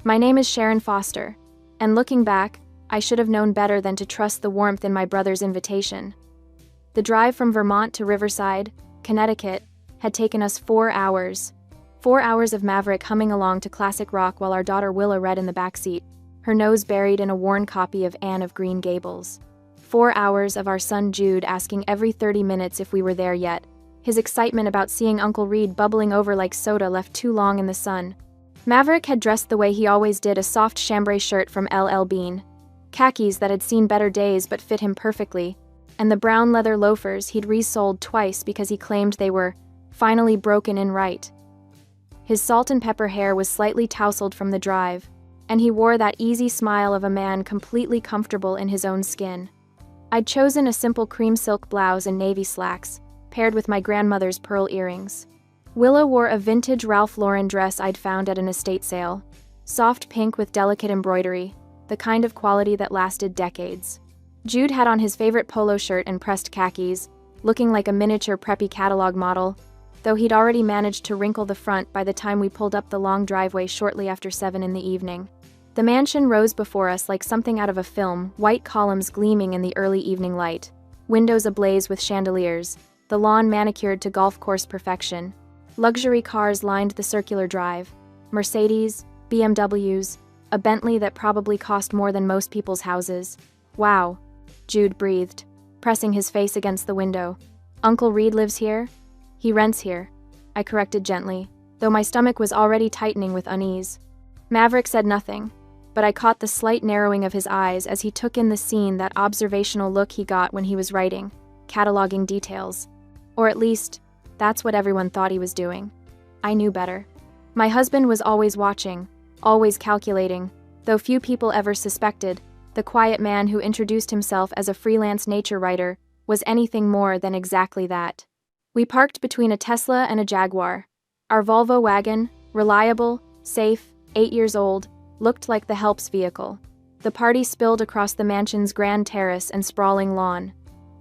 My name is Sharon Foster, and looking back, I should have known better than to trust the warmth in my brother's invitation. The drive from Vermont to Riverside, Connecticut, had taken us 4 hours. 4 hours of Maverick humming along to classic rock while our daughter Willa read in the backseat, her nose buried in a worn copy of Anne of Green Gables. 4 hours of our son Jude asking every 30 minutes if we were there yet. His excitement about seeing Uncle Reed bubbling over like soda left too long in the sun. Maverick had dressed the way he always did, a soft chambray shirt from LL Bean, khakis that had seen better days but fit him perfectly, and the brown leather loafers he'd resoled twice because he claimed they were finally broken in right. His salt and pepper hair was slightly tousled from the drive, and he wore that easy smile of a man completely comfortable in his own skin. I'd chosen a simple cream silk blouse and navy slacks, paired with my grandmother's pearl earrings. Willa wore a vintage Ralph Lauren dress I'd found at an estate sale, soft pink with delicate embroidery, the kind of quality that lasted decades. Jude had on his favorite polo shirt and pressed khakis, looking like a miniature preppy catalog model, though he'd already managed to wrinkle the front by the time we pulled up the long driveway shortly after 7 in the evening. The mansion rose before us like something out of a film, white columns gleaming in the early evening light, windows ablaze with chandeliers, the lawn manicured to golf course perfection. Luxury cars lined the circular drive, Mercedes, BMWs, a Bentley that probably cost more than most people's houses. Wow, Jude breathed, pressing his face against the window. Uncle Reed lives here? He rents here, I corrected gently, though my stomach was already tightening with unease. Maverick said nothing, but I caught the slight narrowing of his eyes as he took in the scene, that observational look he got when he was writing, cataloging details. Or at least, that's what everyone thought he was doing. I knew better. My husband was always watching, always calculating, though few people ever suspected, the quiet man who introduced himself as a freelance nature writer was anything more than exactly that. We parked between a Tesla and a Jaguar. Our Volvo wagon, reliable, safe, 8 years old, looked like the help's vehicle. The party spilled across the mansion's grand terrace and sprawling lawn.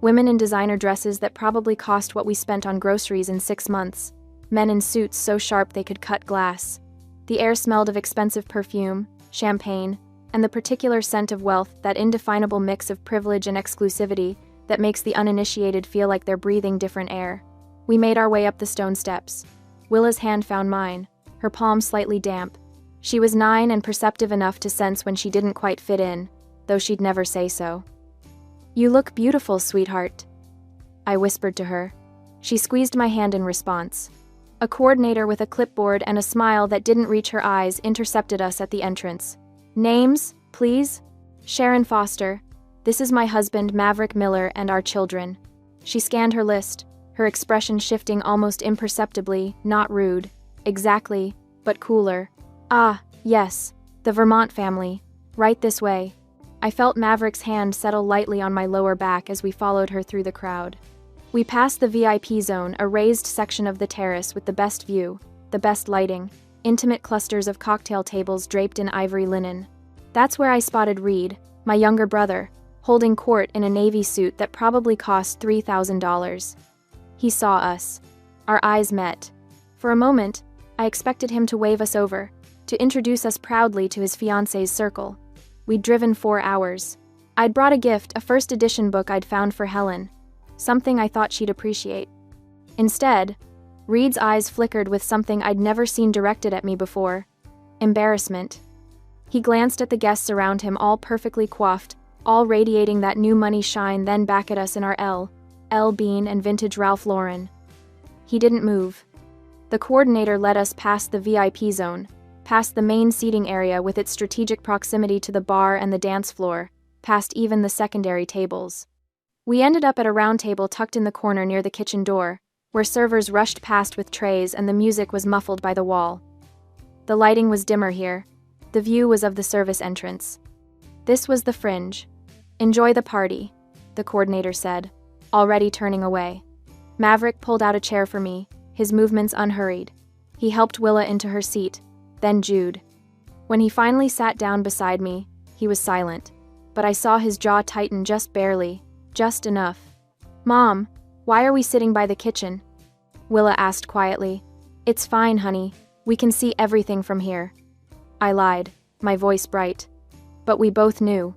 Women in designer dresses that probably cost what we spent on groceries in 6 months. Men in suits so sharp they could cut glass. The air smelled of expensive perfume, champagne, and the particular scent of wealth, that indefinable mix of privilege and exclusivity that makes the uninitiated feel like they're breathing different air. We made our way up the stone steps. Willa's hand found mine, her palm slightly damp. She was 9 and perceptive enough to sense when she didn't quite fit in, though she'd never say so. "You look beautiful, sweetheart," I whispered to her. She squeezed my hand in response. A coordinator with a clipboard and a smile that didn't reach her eyes intercepted us at the entrance. "Names, please?" "Sharon Foster. This is my husband, Maverick Miller, and our children." She scanned her list, her expression shifting almost imperceptibly, not rude. Exactly, but cooler. "Ah, yes, the Vermont family. Right this way." I felt Maverick's hand settle lightly on my lower back as we followed her through the crowd. We passed the VIP zone, a raised section of the terrace with the best view, the best lighting, intimate clusters of cocktail tables draped in ivory linen. That's where I spotted Reed, my younger brother, holding court in a navy suit that probably cost $3,000. He saw us. Our eyes met. For a moment, I expected him to wave us over, to introduce us proudly to his fiancée's circle. We'd driven 4 hours. I'd brought a gift, a first edition book I'd found for Helen, something I thought she'd appreciate. Instead, Reed's eyes flickered with something I'd never seen directed at me before: embarrassment. He glanced at the guests around him, all perfectly coiffed, all radiating that new money shine, then back at us in our L. Bean and vintage Ralph Lauren. He didn't move. The coordinator led us past the VIP zone, past the main seating area with its strategic proximity to the bar and the dance floor, past even the secondary tables. We ended up at a round table tucked in the corner near the kitchen door, where servers rushed past with trays and the music was muffled by the wall. The lighting was dimmer here. The view was of the service entrance. This was the fringe. "Enjoy the party," the coordinator said, already turning away. Maverick pulled out a chair for me, his movements unhurried. He helped Willa into her seat, then Jude. When he finally sat down beside me, he was silent, but I saw his jaw tighten just barely, just enough. "Mom, why are we sitting by the kitchen?" Willa asked quietly. "It's fine, honey. We can see everything from here." I lied, my voice bright. But we both knew.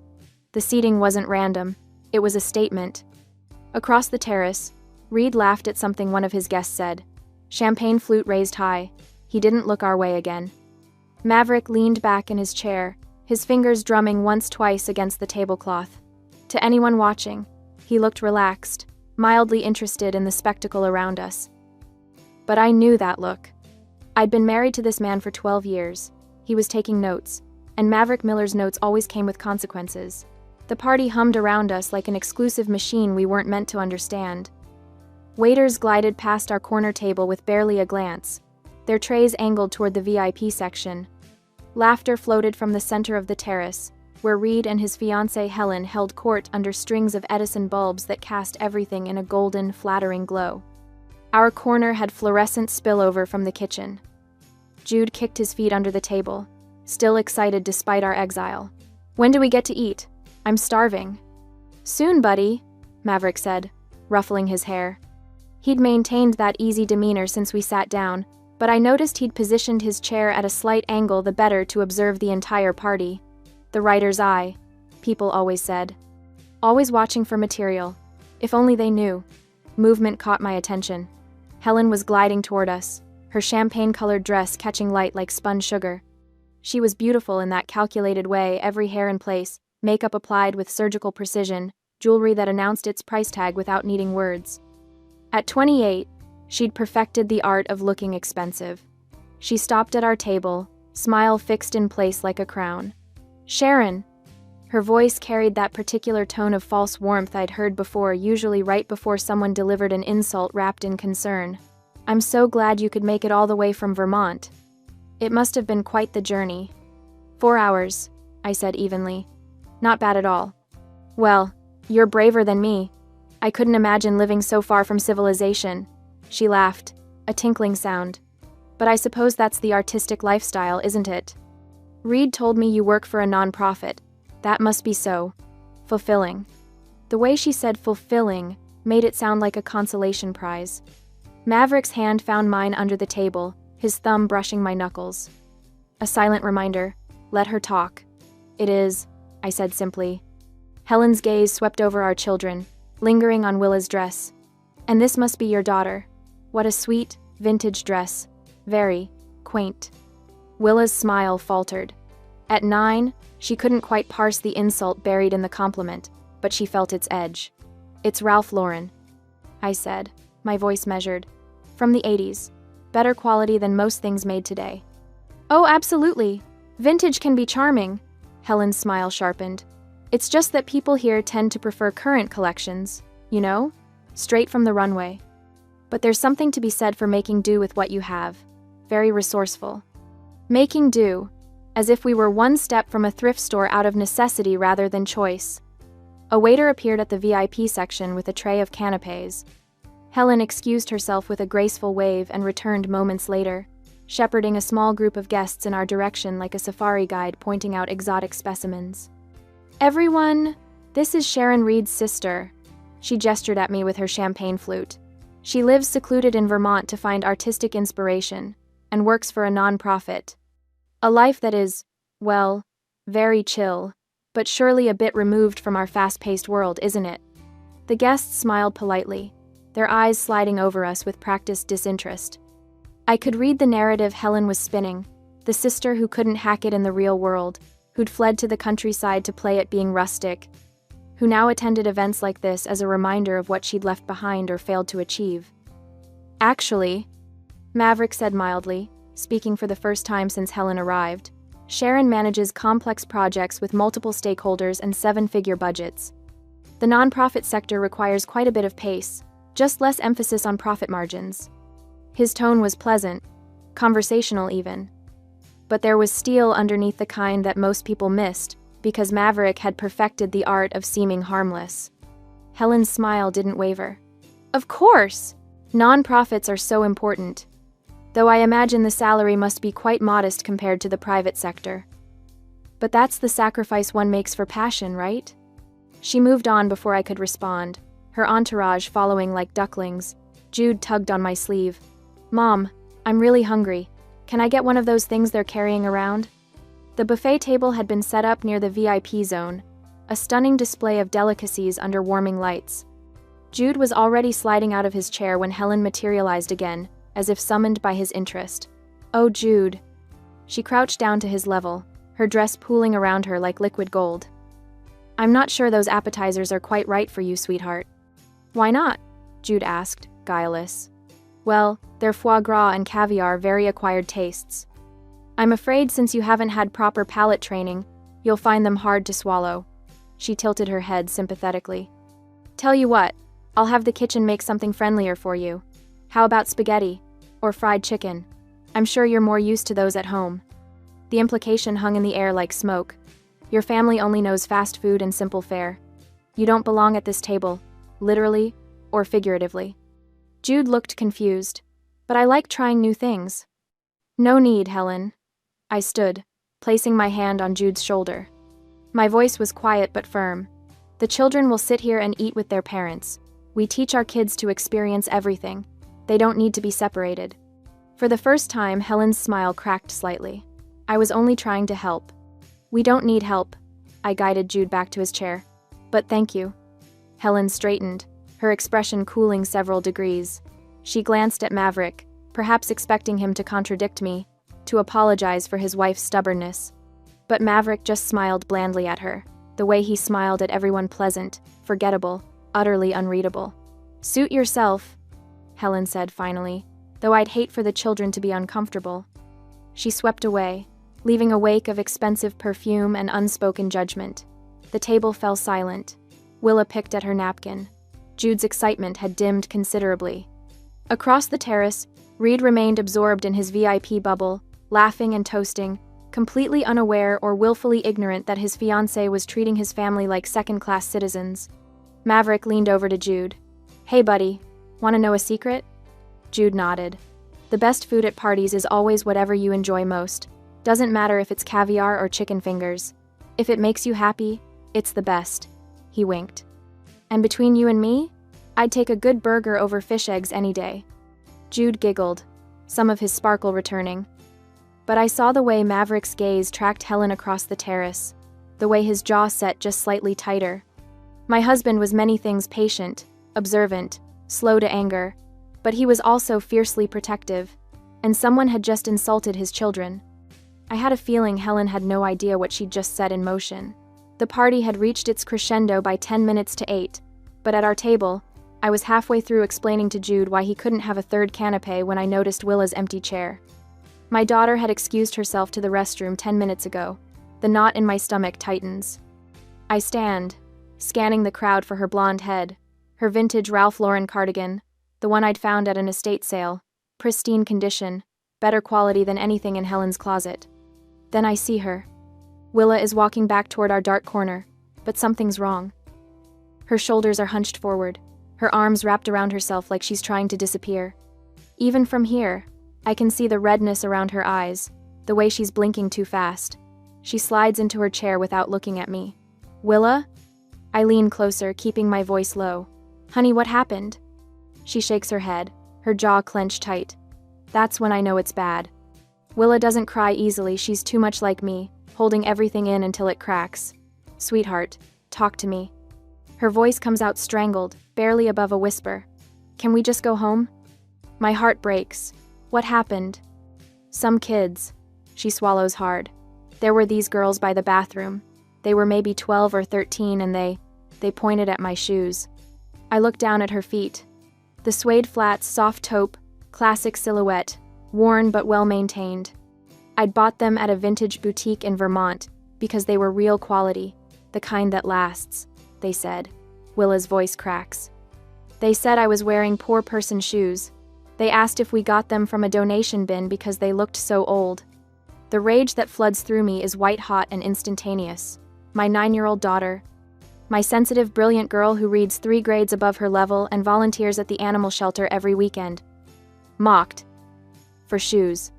The seating wasn't random. It was a statement. Across the terrace, Reed laughed at something one of his guests said. Champagne flute raised high. He didn't look our way again. Maverick leaned back in his chair, his fingers drumming once-twice against the tablecloth. To anyone watching, he looked relaxed, mildly interested in the spectacle around us. But I knew that look. I'd been married to this man for 12 years. He was taking notes, and Maverick Miller's notes always came with consequences. The party hummed around us like an exclusive machine we weren't meant to understand. Waiters glided past our corner table with barely a glance, their trays angled toward the VIP section. Laughter floated from the center of the terrace, where Reed and his fiancée Helen held court under strings of Edison bulbs that cast everything in a golden, flattering glow. Our corner had fluorescent spillover from the kitchen. Jude kicked his feet under the table, still excited despite our exile. When do we get to eat? I'm starving. Soon, buddy, Maverick said, ruffling his hair. He'd maintained that easy demeanor since we sat down, but I noticed he'd positioned his chair at a slight angle the better to observe the entire party. The writer's eye, people always said. Always watching for material. If only they knew. Movement caught my attention. Helen was gliding toward us, her champagne-colored dress catching light like spun sugar. She was beautiful in that calculated way, every hair in place, makeup applied with surgical precision, jewelry that announced its price tag without needing words. At 28, she'd perfected the art of looking expensive. She stopped at our table, smile fixed in place like a crown. Sharon! Her voice carried that particular tone of false warmth I'd heard before, usually right before someone delivered an insult wrapped in concern. I'm so glad you could make it all the way from Vermont. It must have been quite the journey. 4 hours, I said evenly. Not bad at all. Well, you're braver than me. I couldn't imagine living so far from civilization. She laughed, a tinkling sound. But I suppose that's the artistic lifestyle, isn't it? Reed told me you work for a nonprofit. That must be so. Fulfilling. The way she said fulfilling made it sound like a consolation prize. Maverick's hand found mine under the table, his thumb brushing my knuckles. A silent reminder, let her talk. It is, I said simply. Helen's gaze swept over our children, lingering on Willa's dress. And this must be your daughter. What a sweet, vintage dress. Very quaint. Willa's smile faltered. At 9, she couldn't quite parse the insult buried in the compliment, but she felt its edge. It's Ralph Lauren, I said, my voice measured. From the 80s. Better quality than most things made today. Oh, absolutely. Vintage can be charming. Helen's smile sharpened. It's just that people here tend to prefer current collections, you know? Straight from the runway. But there's something to be said for making do with what you have. Very resourceful. Making do, as if we were one step from a thrift store out of necessity rather than choice. A waiter appeared at the VIP section with a tray of canapés. Helen excused herself with a graceful wave and returned moments later, shepherding a small group of guests in our direction like a safari guide pointing out exotic specimens. Everyone, this is Sharon Reed's sister. She gestured at me with her champagne flute. She lives secluded in Vermont to find artistic inspiration and works for a nonprofit. A life that is, well, very chill, but surely a bit removed from our fast-paced world, isn't it? The guests smiled politely, their eyes sliding over us with practiced disinterest. I could read the narrative Helen was spinning, the sister who couldn't hack it in the real world, who'd fled to the countryside to play at being rustic, who now attended events like this as a reminder of what she'd left behind or failed to achieve. Actually, Maverick said mildly, speaking for the first time since Helen arrived, Sharon manages complex projects with multiple stakeholders and 7-figure budgets. The nonprofit sector requires quite a bit of pace, just less emphasis on profit margins. His tone was pleasant, conversational even. But there was steel underneath the kind that most people missed, because Maverick had perfected the art of seeming harmless. Helen's smile didn't waver. Of course! Nonprofits are so important. Though I imagine the salary must be quite modest compared to the private sector. But that's the sacrifice one makes for passion, right? She moved on before I could respond, her entourage following like ducklings. Jude tugged on my sleeve. Mom, I'm really hungry. Can I get one of those things they're carrying around? The buffet table had been set up near the VIP zone, a stunning display of delicacies under warming lights. Jude was already sliding out of his chair when Helen materialized again, as if summoned by his interest. "Oh, Jude." She crouched down to his level, her dress pooling around her like liquid gold. "I'm not sure those appetizers are quite right for you, sweetheart." "Why not?" Jude asked, guileless. "Well, they're foie gras and caviar, very acquired tastes. I'm afraid since you haven't had proper palate training, you'll find them hard to swallow." She tilted her head sympathetically. "Tell you what, I'll have the kitchen make something friendlier for you. How about spaghetti? Or fried chicken? I'm sure you're more used to those at home." The implication hung in the air like smoke. Your family only knows fast food and simple fare. You don't belong at this table, literally or figuratively. Jude looked confused. "But I like trying new things." "No need, Helen." I stood, placing my hand on Jude's shoulder. My voice was quiet but firm. "The children will sit here and eat with their parents. We teach our kids to experience everything. They don't need to be separated." For the first time, Helen's smile cracked slightly. "I was only trying to help." "We don't need help." I guided Jude back to his chair. "But thank you." Helen straightened, her expression cooling several degrees. She glanced at Maverick, perhaps expecting him to contradict me, to apologize for his wife's stubbornness. But Maverick just smiled blandly at her, the way he smiled at everyone, pleasant, forgettable, utterly unreadable. "Suit yourself," Helen said finally, "though I'd hate for the children to be uncomfortable." She swept away, leaving a wake of expensive perfume and unspoken judgment. The table fell silent. Willa picked at her napkin. Jude's excitement had dimmed considerably. Across the terrace, Reed remained absorbed in his VIP bubble, laughing and toasting, completely unaware or willfully ignorant that his fiancée was treating his family like second-class citizens. Maverick leaned over to Jude. "Hey, buddy, want to know a secret?" Jude nodded. "The best food at parties is always whatever you enjoy most. Doesn't matter if it's caviar or chicken fingers. If it makes you happy, it's the best." He winked. "And between you and me, I'd take a good burger over fish eggs any day." Jude giggled, some of his sparkle returning. But I saw the way Maverick's gaze tracked Helen across the terrace, the way his jaw set just slightly tighter. My husband was many things: patient, observant, slow to anger, but he was also fiercely protective, and someone had just insulted his children. I had a feeling Helen had no idea what she'd just set in motion. The party had reached its crescendo by 10 minutes to 8, but at our table, I was halfway through explaining to Jude why he couldn't have a third canapé when I noticed Willa's empty chair. My daughter had excused herself to the restroom 10 minutes ago. The knot in my stomach tightens. I stand, scanning the crowd for her blonde head, her vintage Ralph Lauren cardigan, the one I'd found at an estate sale, pristine condition, better quality than anything in Helen's closet. Then I see her. Willa is walking back toward our dark corner, but something's wrong. Her shoulders are hunched forward, her arms wrapped around herself like she's trying to disappear. Even from here, I can see the redness around her eyes, the way she's blinking too fast. She slides into her chair without looking at me. "Willa?" I lean closer, keeping my voice low. "Honey, what happened?" She shakes her head, her jaw clenched tight. That's when I know it's bad. Willa doesn't cry easily, she's too much like me, holding everything in until it cracks. "Sweetheart, talk to me." Her voice comes out strangled, barely above a whisper. "Can we just go home?" My heart breaks. What happened? "Some kids." She swallows hard. "There were these girls by the bathroom. They were maybe 12 or 13 and they pointed at my shoes." I looked down at her feet. The suede flats, soft taupe, classic silhouette, worn but well-maintained. I'd bought them at a vintage boutique in Vermont because they were real quality, the kind that lasts, they said. Willa's voice cracks. "They said I was wearing poor person shoes. They asked if we got them from a donation bin because they looked so old." The rage that floods through me is white-hot and instantaneous. My 9-year-old daughter, my sensitive, brilliant girl who reads 3 grades above her level and volunteers at the animal shelter every weekend, mocked for shoes.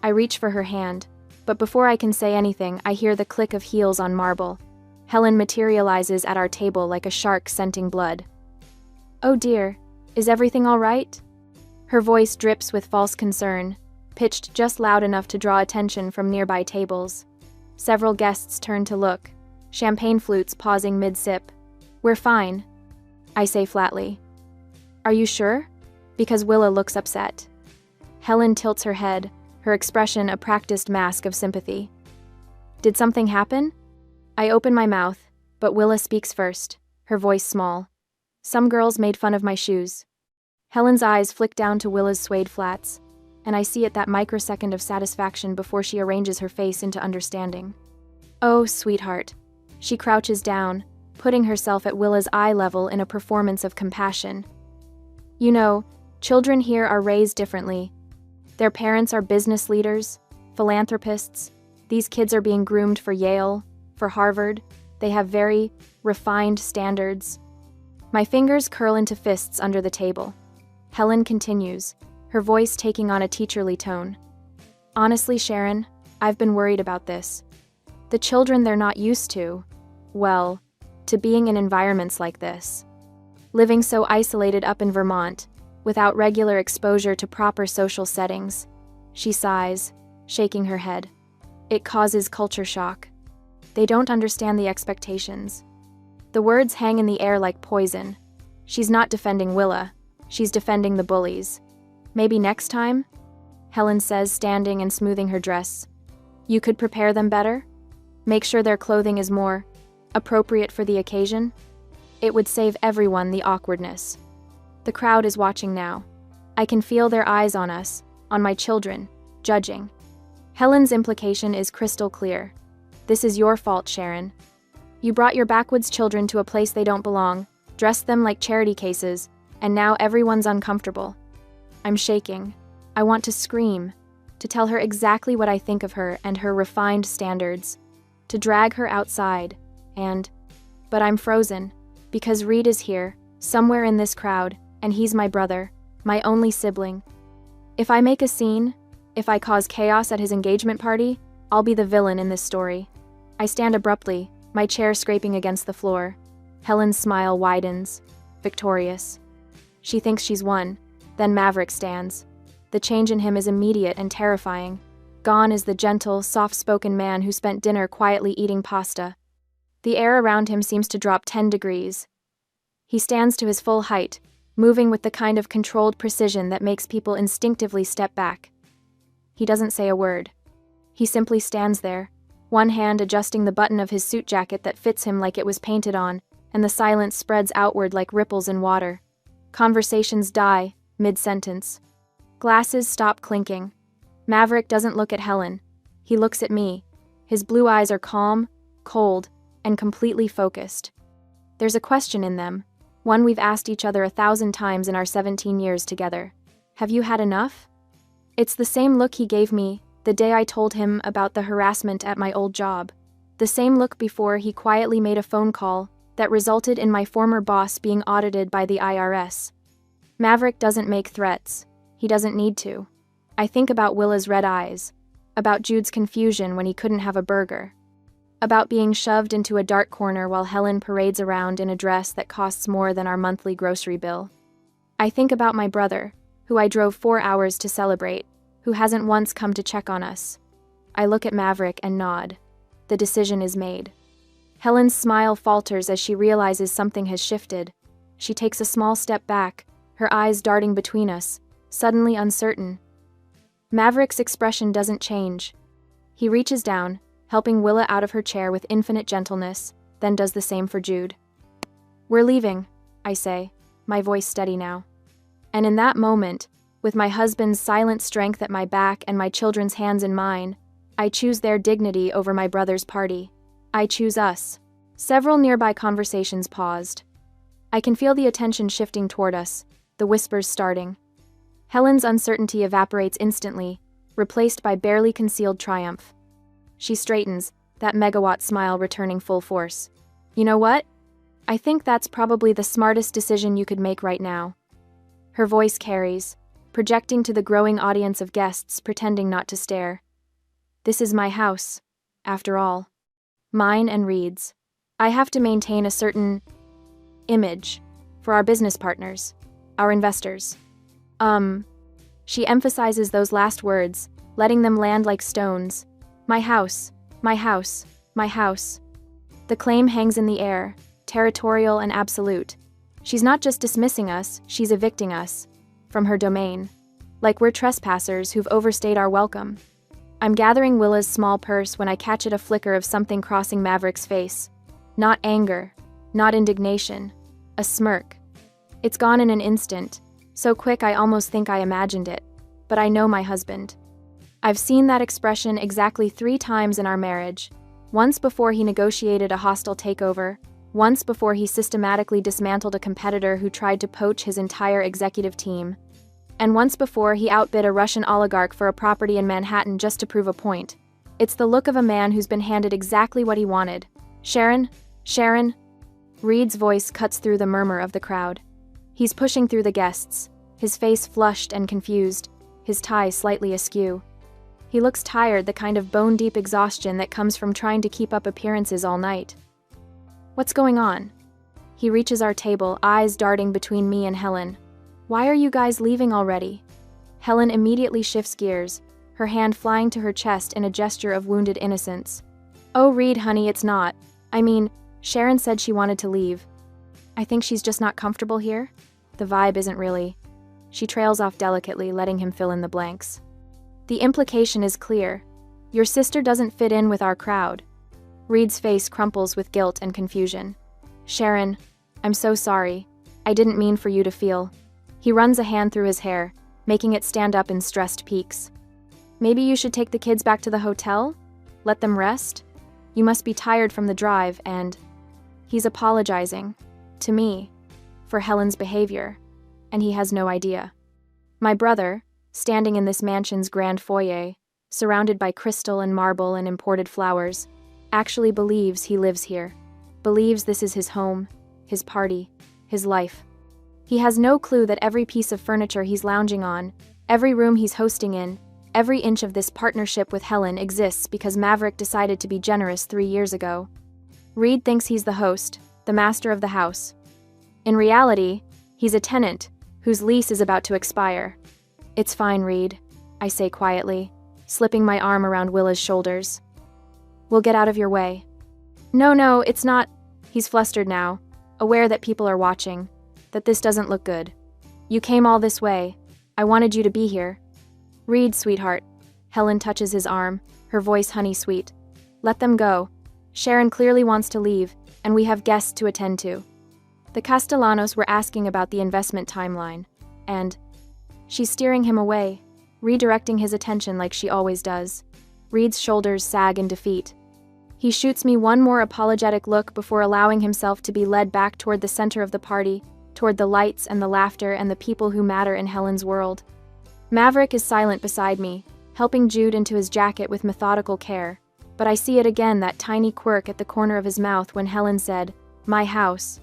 I reach for her hand, but before I can say anything, I hear the click of heels on marble. Helen materializes at our table like a shark scenting blood. "Oh dear, is everything all right?" Her voice drips with false concern, pitched just loud enough to draw attention from nearby tables. Several guests turn to look, champagne flutes pausing mid-sip. "We're fine," I say flatly. "Are you sure?" Because Willa looks upset. Helen tilts her head, her expression a practiced mask of sympathy. "Did something happen?" I open my mouth, but Willa speaks first, her voice small. "Some girls made fun of my shoes." Helen's eyes flick down to Willa's suede flats, and I see it that microsecond of satisfaction before she arranges her face into understanding. "Oh, sweetheart." She crouches down, putting herself at Willa's eye level in a performance of compassion. "You know, children here are raised differently. Their parents are business leaders, philanthropists. These kids are being groomed for Yale, for Harvard. They have very refined standards." My fingers curl into fists under the table. Helen continues, her voice taking on a teacherly tone. "Honestly, Sharon, I've been worried about this. The children, they're not used to, well, to being in environments like this. Living so isolated up in Vermont, without regular exposure to proper social settings." She sighs, shaking her head. "It causes culture shock. They don't understand the expectations." The words hang in the air like poison. She's not defending Willa. She's defending the bullies. "Maybe next time?" Helen says, standing and smoothing her dress. "You could prepare them better? Make sure their clothing is more appropriate for the occasion? It would save everyone the awkwardness." The crowd is watching now. I can feel their eyes on us, on my children, judging. Helen's implication is crystal clear. "This is your fault, Sharon. You brought your backwoods children to a place they don't belong, dressed them like charity cases, and now everyone's uncomfortable." I'm shaking. I want to scream, to tell her exactly what I think of her and her refined standards, to drag her outside, but I'm frozen, because Reed is here, somewhere in this crowd, and he's my brother, my only sibling. If I make a scene, if I cause chaos at his engagement party, I'll be the villain in this story. I stand abruptly, my chair scraping against the floor. Helen's smile widens, victorious. She thinks she's won. Then Maverick stands. The change in him is immediate and terrifying. Gone is the gentle, soft-spoken man who spent dinner quietly eating pasta. The air around him seems to drop 10 degrees. He stands to his full height, moving with the kind of controlled precision that makes people instinctively step back. He doesn't say a word. He simply stands there, one hand adjusting the button of his suit jacket that fits him like it was painted on, and the silence spreads outward like ripples in water. Conversations die, mid-sentence. Glasses stop clinking. Maverick doesn't look at Helen. He looks at me. His blue eyes are calm, cold, and completely focused. There's a question in them, one we've asked each other 1,000 times in our 17 years together. "Have you had enough?" It's the same look he gave me the day I told him about the harassment at my old job. The same look before he quietly made a phone call that resulted in my former boss being audited by the IRS. Maverick doesn't make threats. He doesn't need to. I think about Willa's red eyes, about Jude's confusion when he couldn't have a burger, about being shoved into a dark corner while Helen parades around in a dress that costs more than our monthly grocery bill. I think about my brother, who I drove 4 hours to celebrate, who hasn't once come to check on us. I look at Maverick and nod. The decision is made. Helen's smile falters as she realizes something has shifted. She takes a small step back, her eyes darting between us, suddenly uncertain. Maverick's expression doesn't change. He reaches down, helping Willa out of her chair with infinite gentleness, then does the same for Jude. "We're leaving," I say, my voice steady now. And in that moment, with my husband's silent strength at my back and my children's hands in mine, I choose their dignity over my brother's party. I choose us. Several nearby conversations paused. I can feel the attention shifting toward us, the whispers starting. Helen's uncertainty evaporates instantly, replaced by barely concealed triumph. She straightens, that megawatt smile returning full force. "You know what? I think that's probably the smartest decision you could make right now." Her voice carries, projecting to the growing audience of guests pretending not to stare. "This is my house, after all. Mine and Reed's. I have to maintain a certain image for our business partners, our investors." She emphasizes those last words, letting them land like stones. "My house. My house. My house. The claim hangs in the air, territorial and absolute. She's not just dismissing us, she's evicting us from her domain. Like we're trespassers who've overstayed our welcome. I'm gathering Willa's small purse when I catch at a flicker of something crossing Maverick's face. Not anger, not indignation, a smirk. It's gone in an instant, so quick I almost think I imagined it. But I know my husband. I've seen that expression exactly 3 times in our marriage. Once before he negotiated a hostile takeover, once before he systematically dismantled a competitor who tried to poach his entire executive team, and once before he outbid a Russian oligarch for a property in Manhattan just to prove a point. It's the look of a man who's been handed exactly what he wanted. Sharon? Sharon? Reed's voice cuts through the murmur of the crowd. He's pushing through the guests, his face flushed and confused, his tie slightly askew. He looks tired, the kind of bone-deep exhaustion that comes from trying to keep up appearances all night. What's going on? He reaches our table, eyes darting between me and Helen. Why are you guys leaving already? Helen immediately shifts gears, her hand flying to her chest in a gesture of wounded innocence. Oh, Reed, honey, it's not. I mean, Sharon said she wanted to leave. I think she's just not comfortable here. The vibe isn't really. She trails off delicately, letting him fill in the blanks. The implication is clear. Your sister doesn't fit in with our crowd. Reed's face crumples with guilt and confusion. Sharon, I'm so sorry. I didn't mean for you to feel. He runs a hand through his hair, making it stand up in stressed peaks. Maybe you should take the kids back to the hotel? Let them rest? You must be tired from the drive and... He's apologizing. To me. For Helen's behavior. And he has no idea. My brother, standing in this mansion's grand foyer, surrounded by crystal and marble and imported flowers, actually believes he lives here. Believes this is his home, his party, his life. He has no clue that every piece of furniture he's lounging on, every room he's hosting in, every inch of this partnership with Helen exists because Maverick decided to be generous 3 years ago. Reed thinks he's the host, the master of the house. In reality, he's a tenant, whose lease is about to expire. It's fine, Reed, I say quietly, slipping my arm around Willa's shoulders. We'll get out of your way. No, it's not. He's flustered now, aware that people are watching, that this doesn't look good. You came all this way. I wanted you to be here. Reed, sweetheart. Helen touches his arm, her voice honey-sweet. Let them go. Sharon clearly wants to leave, and we have guests to attend to. The Castellanos were asking about the investment timeline, and... She's steering him away, redirecting his attention like she always does. Reed's shoulders sag in defeat. He shoots me one more apologetic look before allowing himself to be led back toward the center of the party, toward the lights and the laughter and the people who matter in Helen's world. Maverick is silent beside me, helping Jude into his jacket with methodical care, but I see it again, that tiny quirk at the corner of his mouth when Helen said, "My house."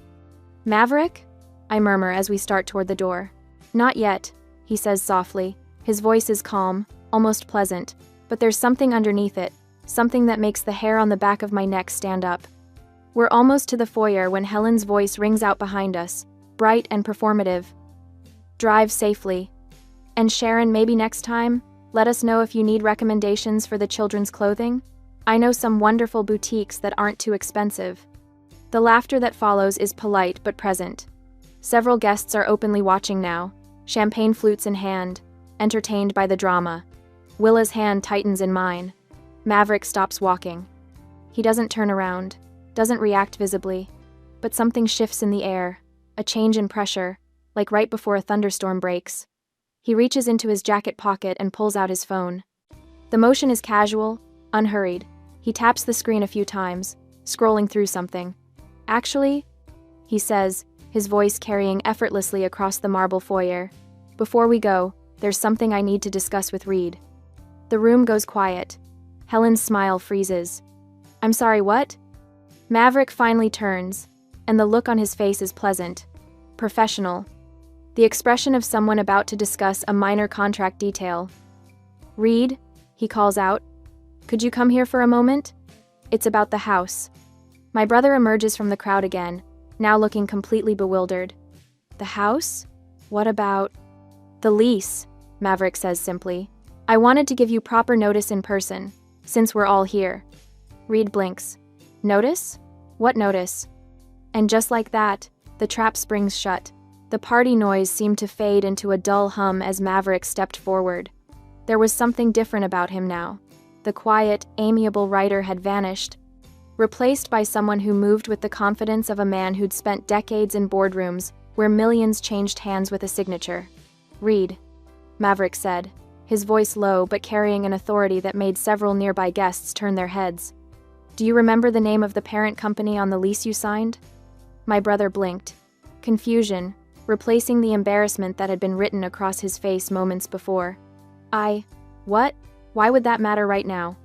Maverick? I murmur as we start toward the door. Not yet, he says softly. His voice is calm, almost pleasant, but there's something underneath it, something that makes the hair on the back of my neck stand up. We're almost to the foyer when Helen's voice rings out behind us, bright and performative. Drive safely. And Sharon, maybe next time, let us know if you need recommendations for the children's clothing. I know some wonderful boutiques that aren't too expensive. The laughter that follows is polite but present. Several guests are openly watching now, champagne flutes in hand, entertained by the drama. Willa's hand tightens in mine. Maverick stops walking. He doesn't turn around, doesn't react visibly, but something shifts in the air, a change in pressure, like right before a thunderstorm breaks. He reaches into his jacket pocket and pulls out his phone. The motion is casual, unhurried. He taps the screen a few times, scrolling through something. Actually, he says, his voice carrying effortlessly across the marble foyer, before we go, there's something I need to discuss with Reed. The room goes quiet. Helen's smile freezes. I'm sorry, what? Maverick finally turns, and the look on his face is pleasant, professional. The expression of someone about to discuss a minor contract detail. Reed, he calls out. Could you come here for a moment? It's about the house. My brother emerges from the crowd again, now looking completely bewildered. The house? What about... The lease, Maverick says simply. I wanted to give you proper notice in person, since we're all here. Reed blinks. Notice? What notice? And just like that, the trap springs shut. The party noise seemed to fade into a dull hum as Maverick stepped forward. There was something different about him now. The quiet, amiable writer had vanished, replaced by someone who moved with the confidence of a man who'd spent decades in boardrooms where millions changed hands with a signature. Reed, Maverick said, his voice low but carrying an authority that made several nearby guests turn their heads. Do you remember the name of the parent company on the lease you signed? My brother blinked. Confusion, replacing the embarrassment that had been written across his face moments before. What? Why would that matter right now?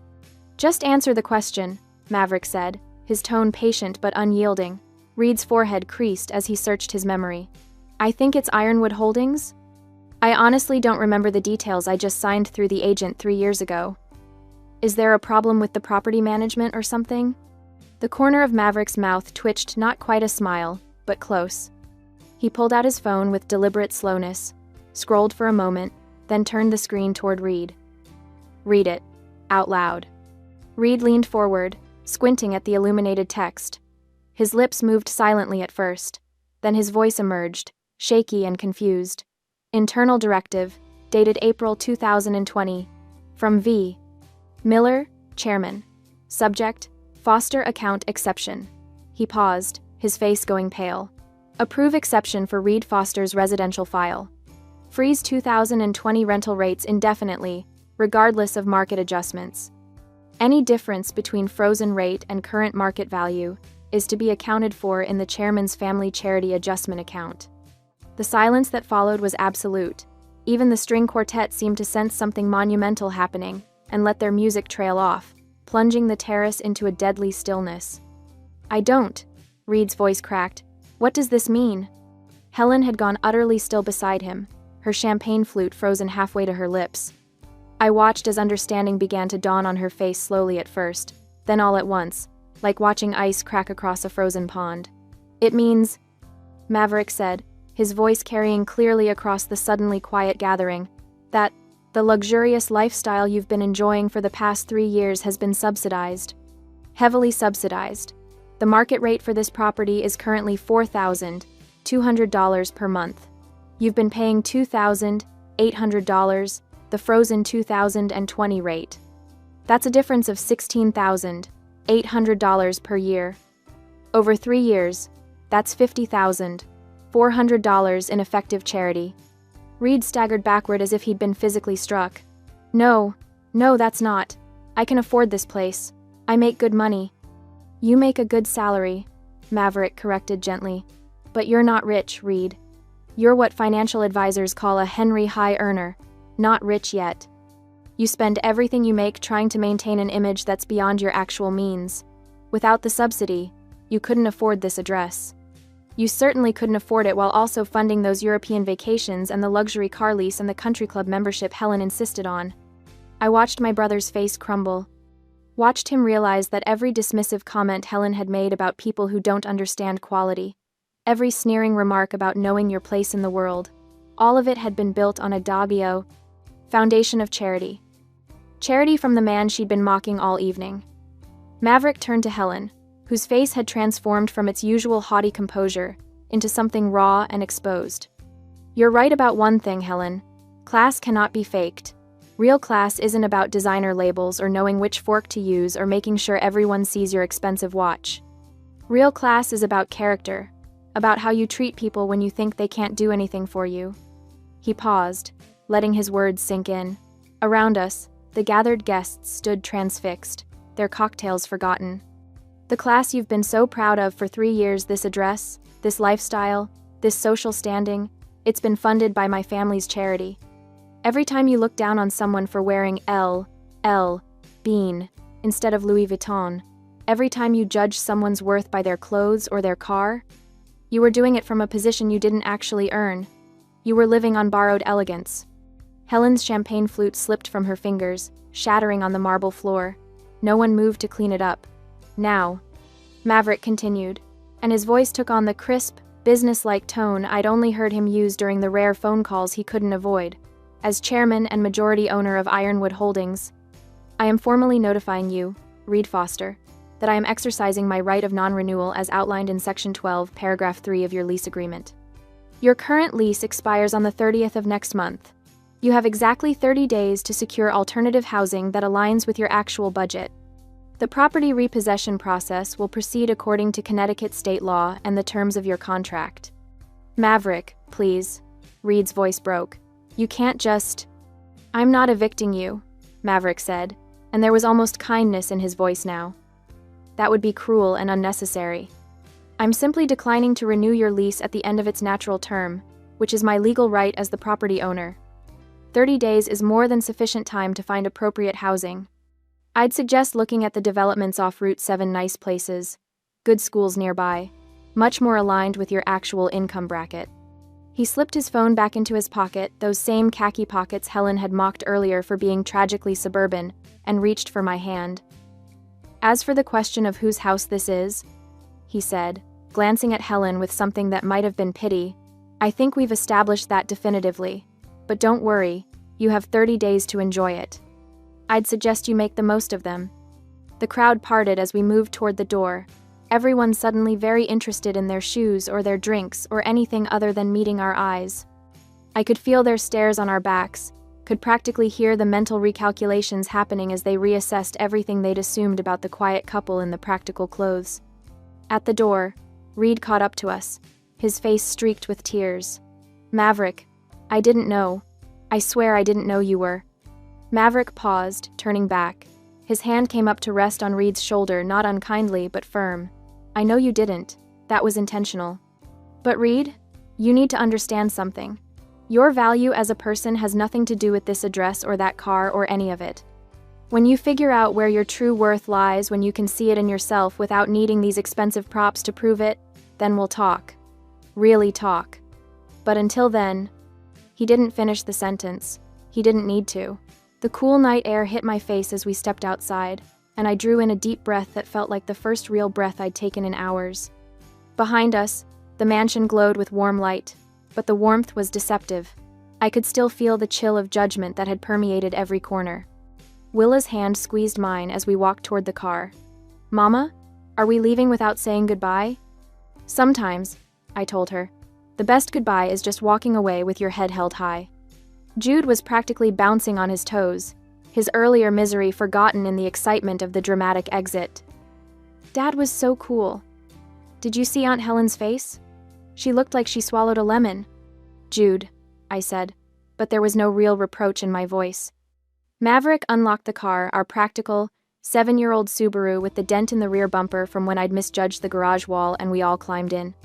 Just answer the question, Maverick said, his tone patient but unyielding. Reed's forehead creased as he searched his memory. I think it's Ironwood Holdings? I honestly don't remember the details. I just signed through the agent 3 years ago. Is there a problem with the property management or something? The corner of Maverick's mouth twitched, not quite a smile, but close. He pulled out his phone with deliberate slowness, scrolled for a moment, then turned the screen toward Reed. Read it, out loud. Reed leaned forward, squinting at the illuminated text. His lips moved silently at first, then his voice emerged, shaky and confused. Internal directive, dated April 2020, from V. Miller, Chairman. Subject, Foster Account Exception. He paused, his face going pale. Approve exception for Reed Foster's residential file. Freeze 2020 rental rates indefinitely, regardless of market adjustments. Any difference between frozen rate and current market value is to be accounted for in the chairman's family charity adjustment account. The silence that followed was absolute. Even the string quartet seemed to sense something monumental happening and let their music trail off, plunging the terrace into a deadly stillness. I don't, Reed's voice cracked. What does this mean? Helen had gone utterly still beside him, her champagne flute frozen halfway to her lips. I watched as understanding began to dawn on her face slowly at first, then all at once, like watching ice crack across a frozen pond. It means, Maverick said, his voice carrying clearly across the suddenly quiet gathering, that the luxurious lifestyle you've been enjoying for the past 3 years has been subsidized. Heavily subsidized. The market rate for this property is currently $4,200 per month. You've been paying $2,800, the frozen 2020 rate. That's a difference of $16,800 per year. Over 3 years, that's $50,400 in effective charity. Reed staggered backward as if he'd been physically struck. No, that's not. I can afford this place. I make good money. You make a good salary, Maverick corrected gently. But you're not rich, Reed. You're what financial advisors call a Henry High earner, not rich yet. You spend everything you make trying to maintain an image that's beyond your actual means. Without the subsidy, you couldn't afford this address. You certainly couldn't afford it while also funding those European vacations and the luxury car lease and the country club membership Helen insisted on. I watched my brother's face crumble. Watched him realize that every dismissive comment Helen had made about people who don't understand quality, every sneering remark about knowing your place in the world, all of it had been built on a Daggio foundation of charity. Charity from the man she'd been mocking all evening. Maverick turned to Helen, whose face had transformed from its usual haughty composure into something raw and exposed. You're right about one thing, Helen. Class cannot be faked. Real class isn't about designer labels or knowing which fork to use or making sure everyone sees your expensive watch. Real class is about character, about how you treat people when you think they can't do anything for you. He paused, letting his words sink in. Around us, the gathered guests stood transfixed, their cocktails forgotten. The class you've been so proud of for 3 years, this address, this lifestyle, this social standing, it's been funded by my family's charity. Every time you look down on someone for wearing L. Bean, instead of Louis Vuitton, every time you judge someone's worth by their clothes or their car, you were doing it from a position you didn't actually earn. You were living on borrowed elegance. Helen's champagne flute slipped from her fingers, shattering on the marble floor. No one moved to clean it up. Now, Maverick continued, and his voice took on the crisp, business-like tone I'd only heard him use during the rare phone calls he couldn't avoid. As chairman and majority owner of Ironwood Holdings, I am formally notifying you, Reed Foster, that I am exercising my right of non-renewal as outlined in Section 12, Paragraph 3 of your lease agreement. Your current lease expires on the 30th of next month. You have exactly 30 days to secure alternative housing that aligns with your actual budget. The property repossession process will proceed according to Connecticut state law and the terms of your contract. Maverick, please. Reed's voice broke. You can't just... I'm not evicting you, Maverick said, and there was almost kindness in his voice now. That would be cruel and unnecessary. I'm simply declining to renew your lease at the end of its natural term, which is my legal right as the property owner. 30 days is more than sufficient time to find appropriate housing. I'd suggest looking at the developments off Route 7. Nice places, good schools nearby, much more aligned with your actual income bracket. He slipped his phone back into his pocket, those same khaki pockets Helen had mocked earlier for being tragically suburban, and reached for my hand. As for the question of whose house this is, he said, glancing at Helen with something that might have been pity, I think we've established that definitively. But don't worry, you have 30 days to enjoy it. I'd suggest you make the most of them. The crowd parted as we moved toward the door, everyone suddenly very interested in their shoes or their drinks or anything other than meeting our eyes. I could feel their stares on our backs, could practically hear the mental recalculations happening as they reassessed everything they'd assumed about the quiet couple in the practical clothes. At the door, Reed caught up to us, his face streaked with tears. Maverick, I didn't know. I swear I didn't know you were. Maverick paused, turning back. His hand came up to rest on Reed's shoulder, not unkindly, but firm. I know you didn't. That was intentional. But Reed, you need to understand something. Your value as a person has nothing to do with this address or that car or any of it. When you figure out where your true worth lies, when you can see it in yourself without needing these expensive props to prove it, then we'll talk. Really talk. But until then... He didn't finish the sentence. He didn't need to. The cool night air hit my face as we stepped outside, and I drew in a deep breath that felt like the first real breath I'd taken in hours. Behind us, the mansion glowed with warm light, but the warmth was deceptive. I could still feel the chill of judgment that had permeated every corner. Willa's hand squeezed mine as we walked toward the car. Mama, are we leaving without saying goodbye? Sometimes, I told her. The best goodbye is just walking away with your head held high. Jude was practically bouncing on his toes, his earlier misery forgotten in the excitement of the dramatic exit. Dad was so cool. Did you see Aunt Helen's face? She looked like she swallowed a lemon. Jude, I said, but there was no real reproach in my voice. Maverick unlocked the car, our practical, 7-year-old Subaru with the dent in the rear bumper from when I'd misjudged the garage wall, and we all climbed in.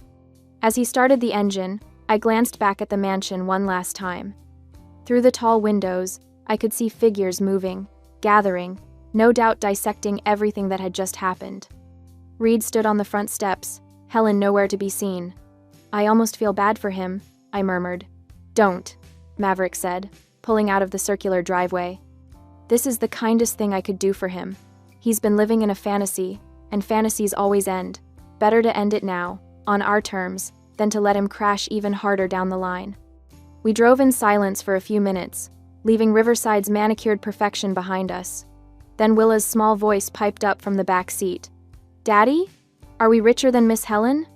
As he started the engine, I glanced back at the mansion one last time. Through the tall windows, I could see figures moving, gathering, no doubt dissecting everything that had just happened. Reed stood on the front steps, Helen nowhere to be seen. I almost feel bad for him, I murmured. Don't, Maverick said, pulling out of the circular driveway. This is the kindest thing I could do for him. He's been living in a fantasy, and fantasies always end. Better to end it now, on our terms, than to let him crash even harder down the line. We drove in silence for a few minutes, leaving Riverside's manicured perfection behind us. Then Willa's small voice piped up from the back seat. Daddy? Are we richer than Miss Helen?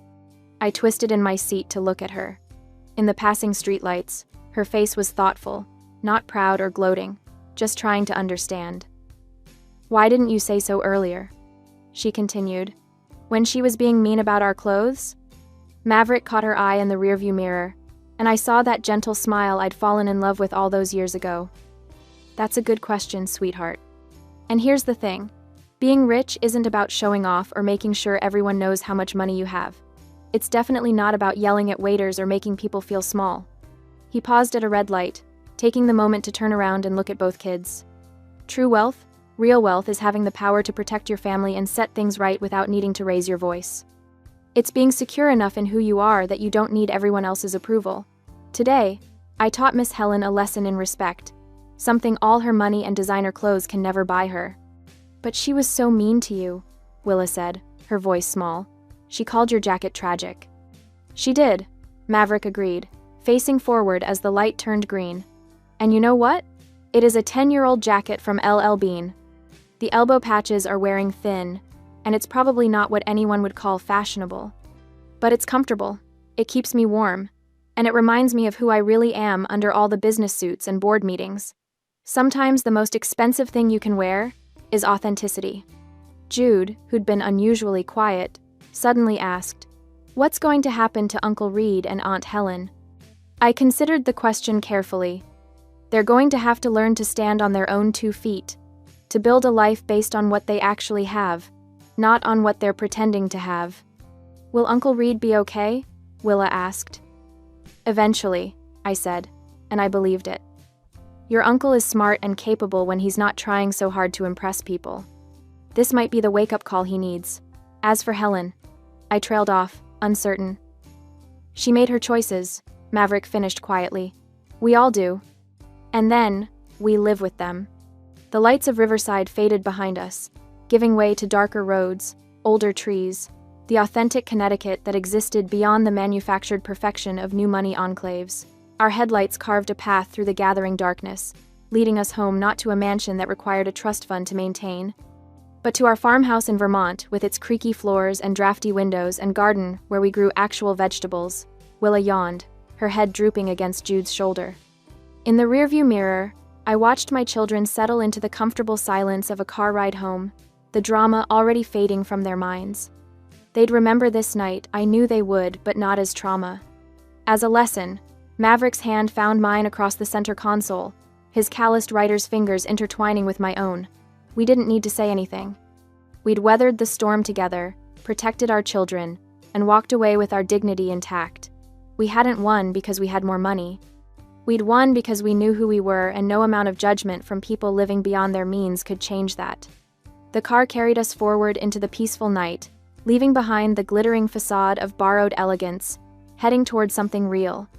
I twisted in my seat to look at her. In the passing streetlights, her face was thoughtful, not proud or gloating, just trying to understand. Why didn't you say so earlier? She continued. When she was being mean about our clothes? Maverick caught her eye in the rearview mirror, and I saw that gentle smile I'd fallen in love with all those years ago. That's a good question, sweetheart. And here's the thing. Being rich isn't about showing off or making sure everyone knows how much money you have. It's definitely not about yelling at waiters or making people feel small. He paused at a red light, taking the moment to turn around and look at both kids. True wealth, real wealth, is having the power to protect your family and set things right without needing to raise your voice. It's being secure enough in who you are that you don't need everyone else's approval. Today, I taught Miss Helen a lesson in respect, something all her money and designer clothes can never buy her. But she was so mean to you, Willa said, her voice small. She called your jacket tragic. She did, Maverick agreed, facing forward as the light turned green. And you know what? It is a 10-year-old jacket from LL Bean. The elbow patches are wearing thin, and it's probably not what anyone would call fashionable. But it's comfortable, it keeps me warm, and it reminds me of who I really am under all the business suits and board meetings. Sometimes the most expensive thing you can wear is authenticity. Jude, who'd been unusually quiet, suddenly asked, "What's going to happen to Uncle Reed and Aunt Helen?" I considered the question carefully. They're going to have to learn to stand on their own 2 feet, to build a life based on what they actually have, not on what they're pretending to have. "Will Uncle Reed be okay?" Willa asked. "Eventually," I said, and I believed it. Your uncle is smart and capable when he's not trying so hard to impress people. This might be the wake-up call he needs. As for Helen, I trailed off, uncertain. She made her choices, Maverick finished quietly. We all do. And then, we live with them. The lights of Riverside faded behind us, giving way to darker roads, older trees, the authentic Connecticut that existed beyond the manufactured perfection of new money enclaves. Our headlights carved a path through the gathering darkness, leading us home not to a mansion that required a trust fund to maintain, but to our farmhouse in Vermont with its creaky floors and drafty windows and garden where we grew actual vegetables. Willa yawned, her head drooping against Jude's shoulder. In the rearview mirror, I watched my children settle into the comfortable silence of a car ride home, the drama already fading from their minds. They'd remember this night, I knew they would, but not as trauma. As a lesson, Maverick's hand found mine across the center console, his calloused writer's fingers intertwining with my own. We didn't need to say anything. We'd weathered the storm together, protected our children, and walked away with our dignity intact. We hadn't won because we had more money. We'd won because we knew who we were, and no amount of judgment from people living beyond their means could change that. The car carried us forward into the peaceful night, leaving behind the glittering facade of borrowed elegance, heading toward something real.